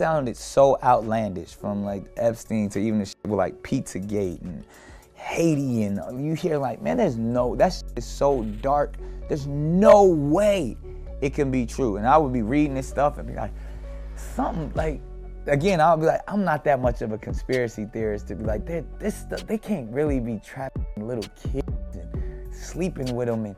sounded so outlandish, from like Epstein to even the shit with like Pizzagate and Haiti, and you hear like, man, that shit is so dark. There's no way it can be true. And I would be reading this stuff and be like, something like, again, I'll be like, I'm not that much of a conspiracy theorist to be like, this stuff, they can't really be trapping little kids and sleeping with them, and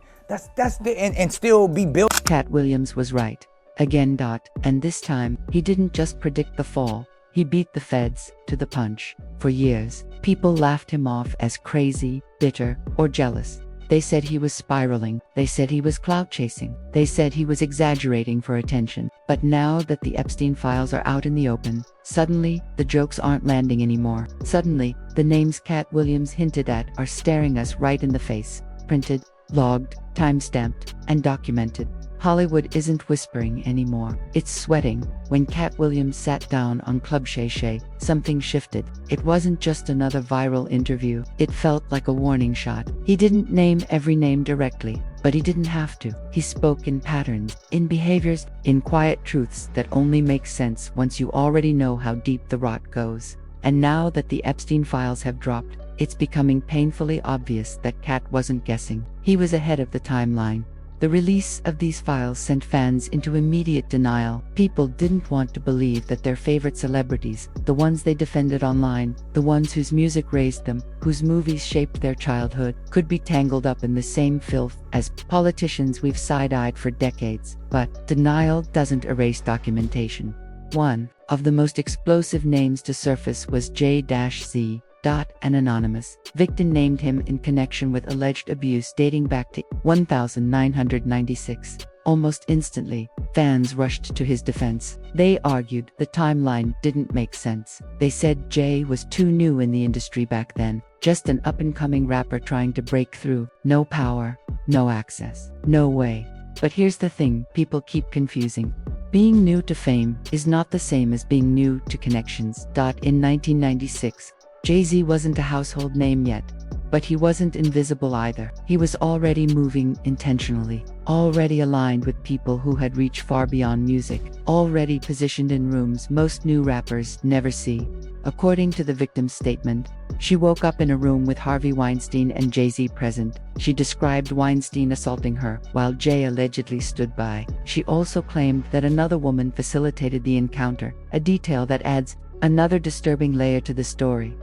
and still be built. Katt Williams was right. Again. And this time, he didn't just predict the fall. He beat the feds to the punch. For years, people laughed him off as crazy, bitter, or jealous. They said he was spiraling. They said he was clout chasing. They said he was exaggerating for attention. But now that the Epstein files are out in the open, suddenly, the jokes aren't landing anymore. Suddenly, the names Katt Williams hinted at are staring us right in the face. Printed, logged, time-stamped, and documented. Hollywood isn't whispering anymore. It's sweating. When Katt Williams sat down on Club Shay Shay, something shifted. It wasn't just another viral interview. It felt like a warning shot. He didn't name every name directly, but he didn't have to. He spoke in patterns, in behaviors, in quiet truths that only make sense once you already know how deep the rot goes. And now that the Epstein files have dropped, it's becoming painfully obvious that Katt wasn't guessing. He was ahead of the timeline. The release of these files sent fans into immediate denial. People didn't want to believe that their favorite celebrities, the ones they defended online, the ones whose music raised them, whose movies shaped their childhood, could be tangled up in the same filth as politicians we've side-eyed for decades. But denial doesn't erase documentation. One of the most explosive names to surface was J-Z. An anonymous victim named him in connection with alleged abuse dating back to 1996. Almost instantly, fans rushed to his defense. They argued the timeline didn't make sense. They said Jay was too new in the industry back then, just an up-and-coming rapper trying to break through. No power, no access, no way. But here's the thing people keep confusing. Being new to fame is not the same as being new to connections. In 1996, Jay-Z wasn't a household name yet, but he wasn't invisible either. He was already moving intentionally, already aligned with people who had reached far beyond music, already positioned in rooms most new rappers never see. According to the victim's statement, she woke up in a room with Harvey Weinstein and Jay-Z present. She described Weinstein assaulting her, while Jay allegedly stood by. She also claimed that another woman facilitated the encounter, a detail that adds another disturbing layer to the story.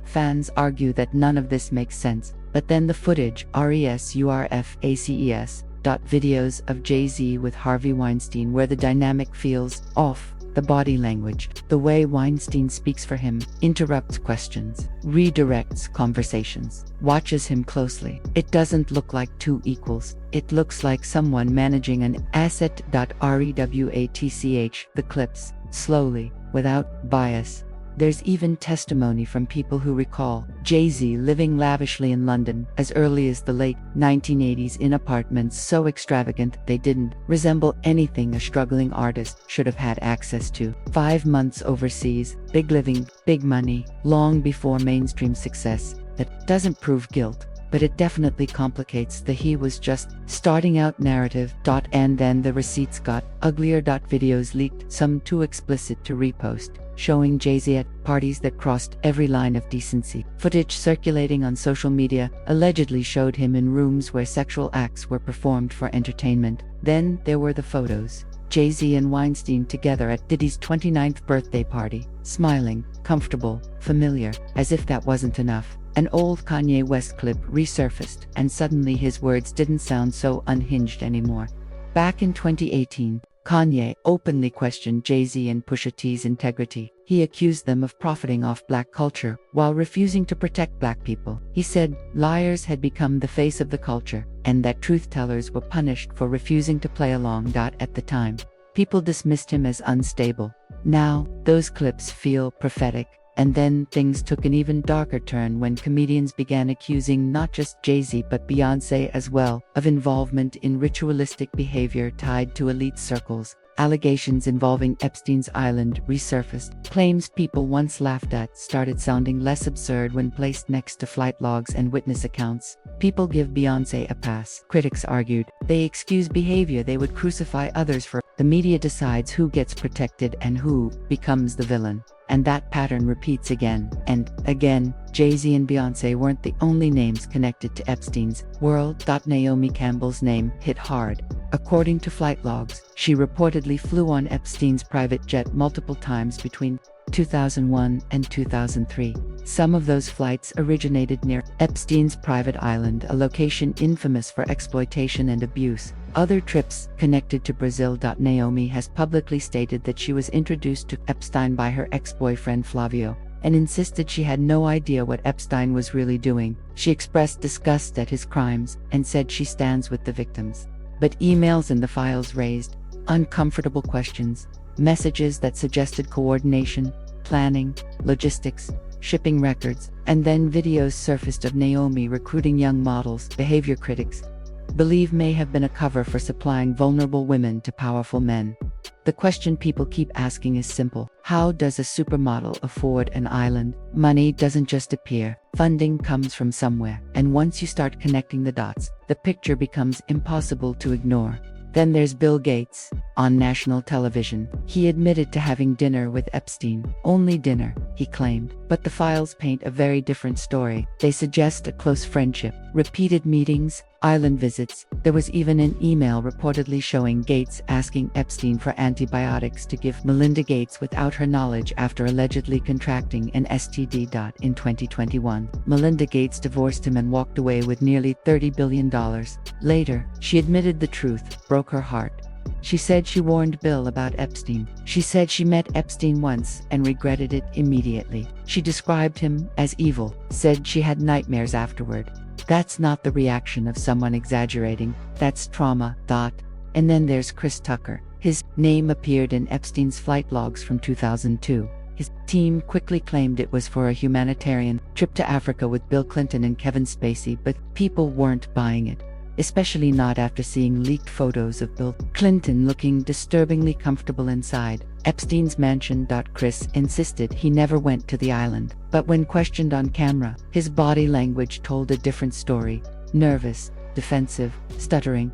Fans argue that none of this makes sense, but then the footage, RESURFACES, videos of Jay-Z with Harvey Weinstein where the dynamic feels off, the body language, the way Weinstein speaks for him, interrupts questions, redirects conversations, watches him closely. It doesn't look like two equals, it looks like someone managing an asset. Rewatch the clips, slowly, without bias. There's even testimony from people who recall Jay-Z living lavishly in London as early as the late 1980s in apartments so extravagant they didn't resemble anything a struggling artist should have had access to. 5 months overseas, big living, big money, long before mainstream success. That doesn't prove guilt, but it definitely complicates the he was just starting out narrative. And then the receipts got uglier. Videos leaked, some too explicit to repost, showing Jay-Z at parties that crossed every line of decency. Footage circulating on social media allegedly showed him in rooms where sexual acts were performed for entertainment. Then there were the photos. Jay-Z and Weinstein together at Diddy's 29th birthday party, smiling, comfortable, familiar, as if that wasn't enough. An old Kanye West clip resurfaced, and suddenly his words didn't sound so unhinged anymore. Back in 2018, Kanye openly questioned Jay-Z and Pusha T's integrity. He accused them of profiting off black culture while refusing to protect black people. He said liars had become the face of the culture, and that truth-tellers were punished for refusing to play along. At the time, people dismissed him as unstable. Now, those clips feel prophetic. And then things took an even darker turn when comedians began accusing not just Jay-Z but Beyoncé as well of involvement in ritualistic behavior tied to elite circles. Allegations involving Epstein's island resurfaced. Claims people once laughed at started sounding less absurd when placed next to flight logs and witness accounts. People give Beyoncé a pass, critics argued. They excuse behavior they would crucify others for. The media decides who gets protected and who becomes the villain. And that pattern repeats again and again. Jay-Z and Beyoncé weren't the only names connected to Epstein's world. Naomi Campbell's name hit hard. According to flight logs, she reportedly flew on Epstein's private jet multiple times between 2001 and 2003. Some of those flights originated near Epstein's private island, a location infamous for exploitation and abuse. Other trips connected to Brazil. Naomi has publicly stated that she was introduced to Epstein by her ex-boyfriend Flavio, and insisted she had no idea what Epstein was really doing. She expressed disgust at his crimes and said she stands with the victims. But emails in the files raised uncomfortable questions, messages that suggested coordination, planning, logistics, shipping records, and then videos surfaced of Naomi recruiting young models. Behavior critics believe may have been a cover for supplying vulnerable women to powerful men. The question people keep asking is simple. How does a supermodel afford an island? Money doesn't just appear. Funding comes from somewhere. And once you start connecting the dots, the picture becomes impossible to ignore. Then there's Bill Gates. On national television, he admitted to having dinner with Epstein. Only dinner, he claimed. But the files paint a very different story. They suggest a close friendship, repeated meetings, island visits. There was even an email reportedly showing Gates asking Epstein for antibiotics to give Melinda Gates without her knowledge after allegedly contracting an STD. In 2021, Melinda Gates divorced him and walked away with nearly $30 billion. Later, she admitted the truth, broke her heart. She said she warned Bill about Epstein. She said she met Epstein once and regretted it immediately. She described him as evil, said she had nightmares afterward. That's not the reaction of someone exaggerating, that's trauma. And then there's Chris Tucker. His name appeared in Epstein's flight logs from 2002. His team quickly claimed it was for a humanitarian trip to Africa with Bill Clinton and Kevin Spacey, but people weren't buying it. Especially not after seeing leaked photos of Bill Clinton looking disturbingly comfortable inside Epstein's mansion. Chris insisted he never went to the island, but when questioned on camera, his body language told a different story. Nervous, defensive, stuttering,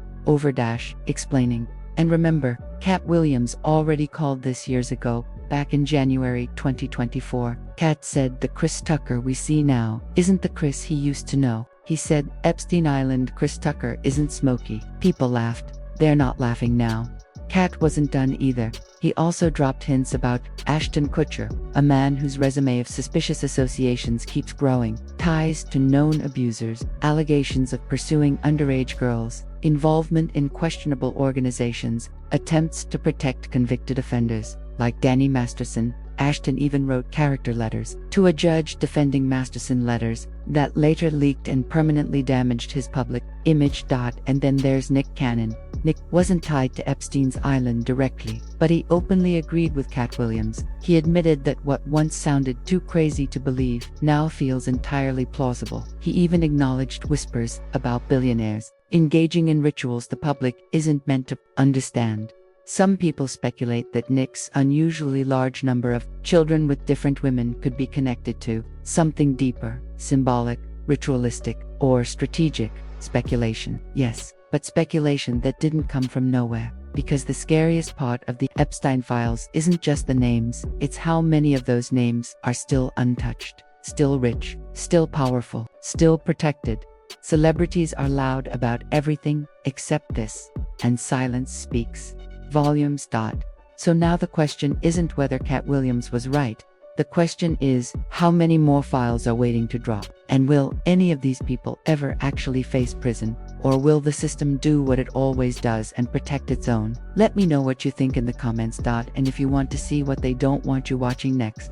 explaining. And remember, Katt Williams already called this years ago, back in January 2024. Katt said the Chris Tucker we see now isn't the Chris he used to know. He said, Epstein Island Chris Tucker isn't smoky. People laughed. They're not laughing now. Katt wasn't done either. He also dropped hints about Ashton Kutcher, a man whose resume of suspicious associations keeps growing. Ties to known abusers, allegations of pursuing underage girls, involvement in questionable organizations, attempts to protect convicted offenders. Like Danny Masterson, Ashton even wrote character letters to a judge defending Masterson, letters that later leaked and permanently damaged his public image. And then there's Nick Cannon. Nick wasn't tied to Epstein's island directly, but he openly agreed with Katt Williams. He admitted that what once sounded too crazy to believe now feels entirely plausible. He even acknowledged whispers about billionaires engaging in rituals the public isn't meant to understand. Some people speculate that Nick's unusually large number of children with different women could be connected to something deeper, symbolic, ritualistic, or strategic. Speculation, yes, but speculation that didn't come from nowhere. Because the scariest part of the Epstein files isn't just the names, it's how many of those names are still untouched, still rich, still powerful, still protected. Celebrities are loud about everything except this, and silence speaks volumes. So now the question isn't whether Katt Williams was right. The question is, how many more files are waiting to drop? And will any of these people ever actually face prison? Or will the system do what it always does and protect its own? Let me know what you think in the comments. And if you want to see what they don't want you watching next.